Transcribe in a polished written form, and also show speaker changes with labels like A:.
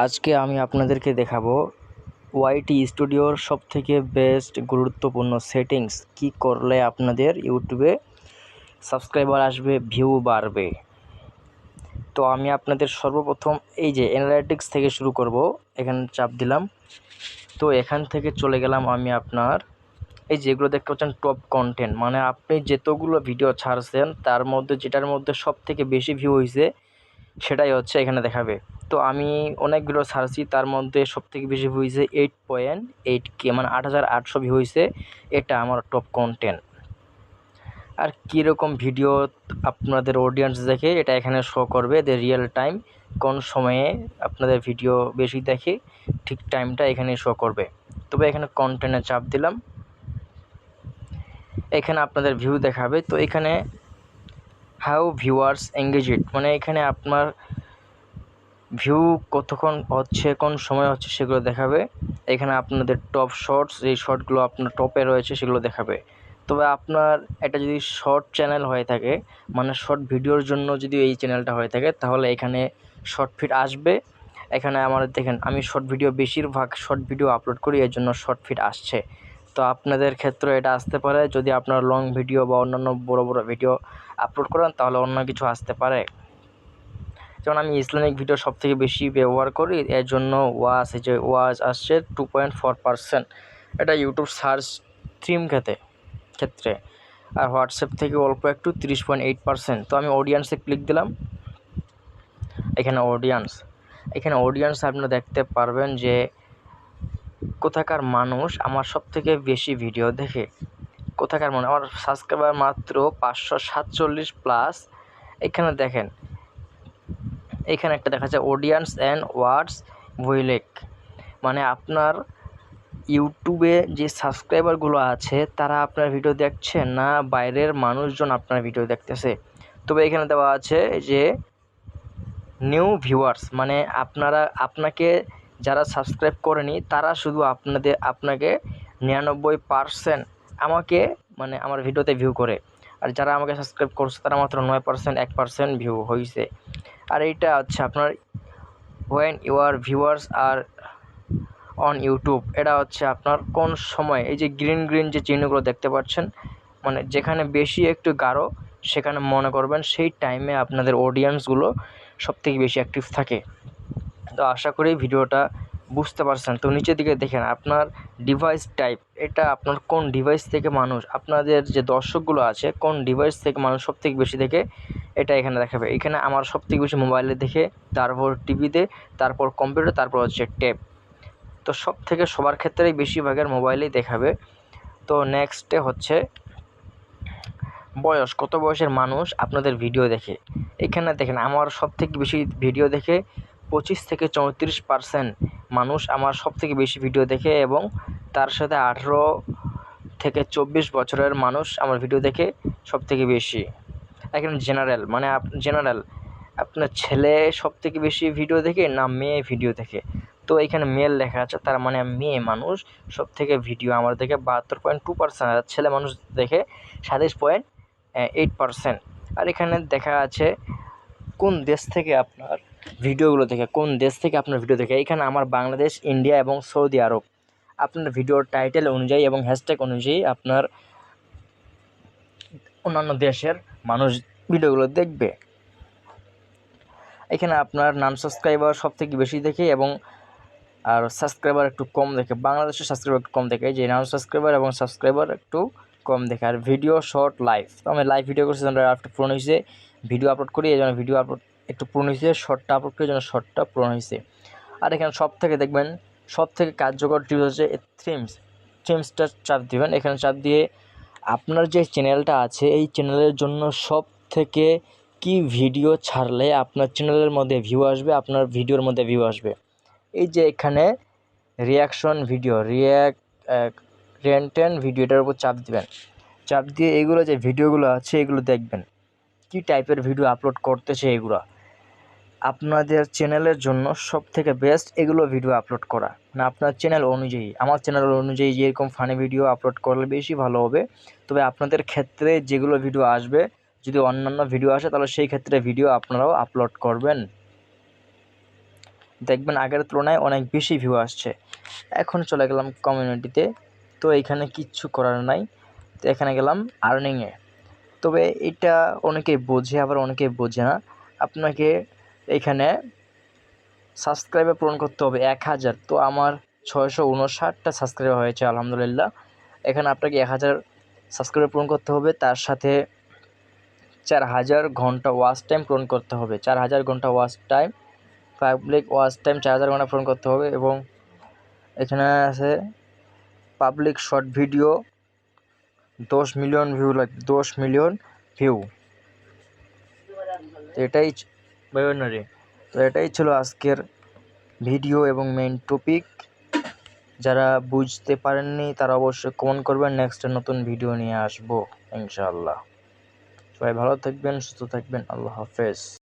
A: আজকে আমি আপনাদেরকে দেখাবো ওয়াইটি স্টুডিওর সবথেকে বেস্ট গুরুত্বপূর্ণ সেটিংস কি করলে আপনাদের ইউটিউবে সাবস্ক্রাইবার আসবে, ভিউ বাড়বে। তো আমি আপনাদের সর্বপ্রথম এই যে অ্যানালাইটিক্স থেকে শুরু করব। এখানে চাপ দিলাম, তো এখান থেকে চলে গেলাম আমি আপনার এই যেগুলো দেখতে পাচ্ছেন টপ কন্টেন্ট, মানে আপনি যতগুলো ভিডিও ছাড়ছেন তার মধ্যে যেটার মধ্যে সবথেকে বেশি ভিউ হয়েছে সেটাই হচ্ছে এখানে দেখাবে। তো আমি অনেকগুলো ছাড়ছি, তার মধ্যে সবথেকে বেশি ভিউ হয়েছে 8.8K, মানে 8,800 ভিউ হয়েছে। এটা আমার টপ কন্টেন্ট। আর কীরকম ভিডিও আপনাদের অডিয়েন্স দেখে এটা এখানে শো করবে, যে রিয়েল টাইম কোন সময়ে আপনাদের ভিডিও বেশি দেখে ঠিক টাইমটা এখানে শো করবে। তবে এখানে কন্টেন্টে চাপ দিলাম, এখানে আপনাদের ভিউ দেখাবে। তো এখানে হাউ ভিউয়ার্স এঙ্গেজ ইট, মানে এখানে আপনার ভিউ কতক্ষণ হচ্ছে, কোন সময় হচ্ছে সেগুলো দেখাবে। এখানে আপনাদের টপ শর্টস, এই শর্টগুলো আপনার টপে রয়েছে সেগুলো দেখাবে। তবে আপনার এটা যদি শর্ট চ্যানেল হয়ে থাকে, মানে শর্ট ভিডিওর জন্য যদি এই চ্যানেলটা হয়ে থাকে, তাহলে এখানে শর্ট ফিড আসবে। এখানে আমার দেখেন আমি শর্ট ভিডিও, বেশিরভাগ শর্ট ভিডিও আপলোড করি, এর জন্য শর্ট ফিড আসছে। তো আপনাদের ক্ষেত্রে এটা আসতে পারে, যদি আপনার লং ভিডিও বা অন্যান্য বড় বড় ভিডিও আপলোড করেন তাহলে অন্য কিছু আসতে পারে। যেমন আমি ইসলামিক ভিডিও সবথেকে বেশি ব্যবহার করি, এর জন্য এই যে ওয়াচ আসছে 2.4%। এটা ইউটিউব সার্চ স্ট্রিম ক্ষেত্রে। আর হোয়াটসঅ্যাপ থেকে অল্প একটু 30.8%। তো আমি অডিয়েন্সে ক্লিক দিলাম, এখানে অডিয়েন্স আপনারা দেখতে পারবেন যে কোথাকার মানুষ আমার সবথেকে বেশি ভিডিও দেখে, কোথাকার মানুষ। আমার সাবস্ক্রাইবার মাত্র 547 প্লাস। এখানে দেখেন, এখানে একটা দেখা যায় অডিয়েন্স অ্যান্ড ওয়াটস ভুইলেক, মানে আপনার ইউটিউবে যে সাবস্ক্রাইবারগুলো আছে তারা আপনার ভিডিও দেখছে না বাইরের মানুষজন আপনার ভিডিও দেখতেছে। তবে এখানে দেওয়া আছে যে নিউ ভিউয়ার্স, মানে আপনাকে যারা সাবস্ক্রাইব করেনি তারা শুধু আপনাকে 99% আমাকে, মানে আমার ভিডিওতে ভিউ করে। আর যারা আমাকে সাবস্ক্রাইব করছে তারা মাত্র 9%, 1% ভিউ হয়েছে। আর এইটা হচ্ছে আপনার when your viewers are on YouTube, এটা হচ্ছে আপনার কোন সময়, এই যে গ্রিন যে চিহ্নগুলো দেখতে পাচ্ছেন, মানে যেখানে বেশি একটু গাঢ় সেখানে মনে করবেন সেই টাইমে আপনাদের অডিয়েন্সগুলো সবথেকে বেশি অ্যাক্টিভ থাকে। তো আশা করি ভিডিওটা বুঝতে পারছেন। তো নিচের দিকে দেখেন আপনার ডিভাইস টাইপ, এটা আপনার কোন ডিভাইস থেকে মানুষ, আপনাদের যে দর্শকগুলো আছে কোন ডিভাইস থেকে মানুষ সবথেকে বেশি দেখে এটা এখানে দেখাবে। এখানে আমার সবথেকে বেশি মোবাইলে দেখে, তারপর টিভিতে, তারপর কম্পিউটার, তারপর হচ্ছে ট্যাব। তো সবার ক্ষেত্রেই বেশিরভাগের মোবাইলেই দেখাবে। তো নেক্সটে হচ্ছে বয়স, কত বয়সের মানুষ আপনাদের ভিডিও দেখে। এখানে দেখেন আমার সবথেকে বেশি ভিডিও দেখে 25 থেকে 34% মানুষ আমার সবথেকে বেশি ভিডিও দেখে, এবং তার সাথে 18 থেকে 24 বছরের মানুষ আমার ভিডিও দেখে সবথেকে বেশি। এখানে জেনারেল, মানে আপনার ছেলে সবথেকে বেশি ভিডিও দেখে না মেয়ে ভিডিও দেখে। তো এখানে মেল লেখা আছে, তার মানে মেয়ে মানুষ সবথেকে ভিডিও আমার দেখে 72.2%, আর ছেলে মানুষ দেখে 27.8%। আর এখানে দেখা আছে কোন দেশ থেকে আপনার ভিডিওগুলো দেখে, এখানে আমার বাংলাদেশ, ইন্ডিয়া এবং সৌদি আরব। আপনার ভিডিওর টাইটেল অনুযায়ী এবং হ্যাশট্যাগ অনুযায়ী আপনার অন্যান্য দেশের মানুষ ভিডিওগুলো দেখবে। এখানে আপনার নন সাবস্ক্রাইবার সবথেকে বেশি দেখে এবং আর সাবস্ক্রাইবার একটু কম দেখে। বাংলাদেশের সাবস্ক্রাইবার একটু কম দেখে, যে নন সাবস্ক্রাইবার এবং সাবস্ক্রাইবার একটু কম দেখে। আর ভিডিও শর্ট লাইভ, তো আমি লাইভ ভিডিও করছি, একটু পুরনো হয়েছে, ভিডিও আপলোড করি এই জন্য ভিডিও আপলোড একটু পুরনো হয়েছে, শর্টটা আপলোড করি এই জন্য শর্টটা পুরনো হয়েছে। আর এখানে সবথেকে কার্যকর টিপস হচ্ছে থিমসটা চাপ দিবেন। এখানে চাপ দিয়ে আপনার যে চ্যানেলটা আছে এই চ্যানেলের জন্য সবথেকে কি ভিডিও ছাড়লে আপনার চ্যানেলের মধ্যে ভিউ আসবে, আপনার ভিডিওর মধ্যে ভিউ আসবে। এই যে এখানে রিয়াকশন ভিডিও, রিয়েন্টেন ভিডিওটার উপর চাপ দিবেন। চাপ দিয়ে এগুলো যে ভিডিওগুলো আছে এগুলো দেখবেন কি টাইপের ভিডিও আপলোড করতেছে। এগুলো আপনাদের চ্যানেলের জন্য সবথেকে বেস্ট এগুলো ভিডিও আপলোড করা, না আপনার চ্যানেল অনুযায়ী। আমার চ্যানেল অনুযায়ী যেরকম ফানি ভিডিও আপলোড করলে বেশি ভালো হবে। তবে আপনাদের ক্ষেত্রে যেগুলো ভিডিও আসবে, যদি অন্যান্য ভিডিও আসে তাহলে সেই ক্ষেত্রে ভিডিও আপনারাও আপলোড করবেন। দেখবেন আগের তুলনায় অনেক বেশি ভিউ আসছে। এখন চলে গেলাম কমিউনিটিতে। তো এখানে কিচ্ছু করার নাই। তো এখানে গেলাম আর্নিংয়ে। তবে এটা অনেকেই বোঝে, আবার অনেকেই বোঝে না। আপনাকে এখানে সাবস্ক্রাইবার পূরণ করতে হবে 1000। তো আমার 659টা সাবস্ক্রাইবার হয়েছে আলহামদুলিল্লাহ। এখানে আপনাকে 1000 সাবস্ক্রাইবার পূরণ করতে হবে, তার সাথে 4000 ঘন্টা ওয়াচ টাইম পূরণ করতে হবে। 4000 ঘন্টা watch time, public watch time 4000 ঘন্টা পূরণ করতে হবে। এবং এখানে আছে public short video 10 million view লাগবে, 10 মিলিয়ন ভিউ। এটাই তো এটাই ছিল আজকের ভিডিও এবং মেইন টপিক। যারা বুঝতে পারেননি তারা অবশ্যই কমেন্ট করবেন, নেক্সট নতুন ভিডিও নিয়ে আসবো ইনশাআল্লাহ। সবাই ভালো থাকবেন, সুস্থ থাকবেন, আল্লাহ হাফেজ।